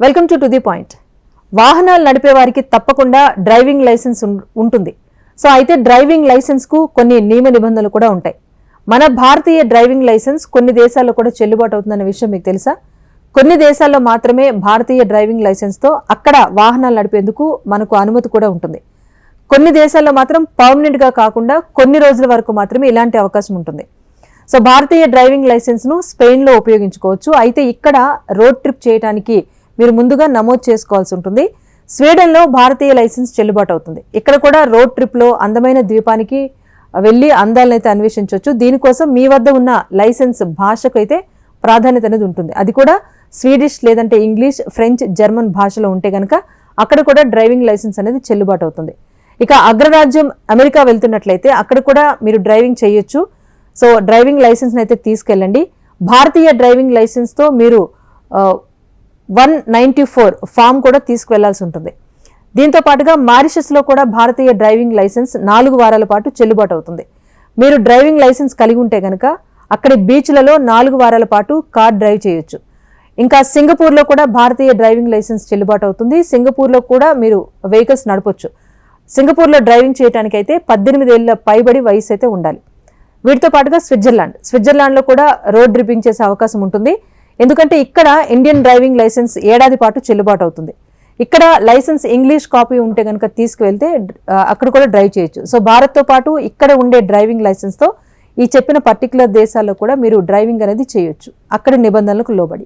Welcome to the point. వాహనాలు నడిపే వారికి తప్పకుండా డ్రైవింగ్ లైసెన్స్ ఉంటుంది. సో అయితే డ్రైవింగ్ లైసెన్స్ కు కొన్ని నియమ నిబంధనలు కూడా ఉంటాయి. మన భారతీయ డ్రైవింగ్ లైసెన్స్ కొన్ని దేశాల్లో కూడా చెల్లుబాటు అవుతుందన్న విషయం మీకు తెలుసా? కొన్ని దేశాల్లో మాత్రమే భారతీయ డ్రైవింగ్ లైసెన్స్ తో అక్కడ వాహనాలు నడిపేందుకు మనకు అనుమతి కూడా ఉంటుంది. కొన్ని దేశాల్లో మాత్రం పర్మనెంట్ గా కాకుండా కొన్ని రోజుల వరకు మాత్రమే ఇలాంటి అవకాశం ఉంటుంది. సో భారతీయ డ్రైవింగ్ లైసెన్స్ ను స్పెయిన్ లో ఉపయోగించుకోవచ్చు. అయితే ఇక్కడ రోడ్ ట్రిప్ చేయడానికి మీరు ముందుగా నమోదు చేసుకోవాల్సి ఉంటుంది. స్వీడన్ లో భారతీయ లైసెన్స్ చెల్లుబాటు అవుతుంది. ఇక్కడ కూడా రోడ్ ట్రిప్ లో అందమైన ద్వీపానికి వెళ్లి అందాలను అయితే అన్వేషించవచ్చు. దీనికోసం మీ వద్ద ఉన్న లైసెన్స్ భాషకు అయితే ప్రాధాన్యత అనేది ఉంటుంది. అది కూడా స్వీడిష్ లేదంటే ఇంగ్లీష్, ఫ్రెంచ్, జర్మన్ భాషలో ఉంటే కనుక అక్కడ కూడా డ్రైవింగ్ లైసెన్స్ అనేది చెల్లుబాటు అవుతుంది. ఇక అగ్రరాజ్యం అమెరికా వెళ్తున్నట్లయితే అక్కడ కూడా మీరు డ్రైవింగ్ చేయొచ్చు. సో డ్రైవింగ్ లైసెన్స్ అయితే తీసుకెళ్ళండి. భారతీయ డ్రైవింగ్ లైసెన్స్ తో మీరు 194 ఫామ్ కూడా తీసుకువెళ్లాల్సి ఉంటుంది. దీంతో పాటుగా మారిషస్ లో కూడా భారతీయ డ్రైవింగ్ లైసెన్స్ 4 వారాల పాటు చెల్లుబాటు అవుతుంది. మీరు డ్రైవింగ్ లైసెన్స్ కలిగి ఉంటే కనుక అక్కడి బీచ్లలో 4 వారాల పాటు కార్ డ్రైవ్ చేయొచ్చు. ఇంకా సింగపూర్ లో కూడా భారతీయ డ్రైవింగ్ లైసెన్స్ చెల్లుబాటు అవుతుంది. సింగపూర్ లో కూడా మీరు వెహికల్స్ నడపొచ్చు. సింగపూర్ లో డ్రైవింగ్ చేయడానికి అయితే 18 ఏళ్ల పైబడి వయసు అయితే ఉండాలి. వీటితో పాటుగా స్విట్జర్లాండ్ లో కూడా రోడ్ ట్రిప్పింగ్ చేసే అవకాశం ఉంటుంది. ఎందుకంటే ఇక్కడ ఇండియన్ డ్రైవింగ్ లైసెన్స్ ఏడాది పాటు చెల్లుబాటు అవుతుంది. ఇక్కడ లైసెన్స్ ఇంగ్లీష్ కాపీ ఉంటే కనుక తీసుకువెళ్తే అక్కడ కూడా డ్రైవ్ చేయొచ్చు. సో భారత్తో పాటు ఇక్కడ ఉండే డ్రైవింగ్ లైసెన్స్తో ఈ చెప్పిన పర్టికులర్ దేశాల్లో కూడా మీరు డ్రైవింగ్ అనేది చేయొచ్చు, అక్కడి నిబంధనలకు లోబడి.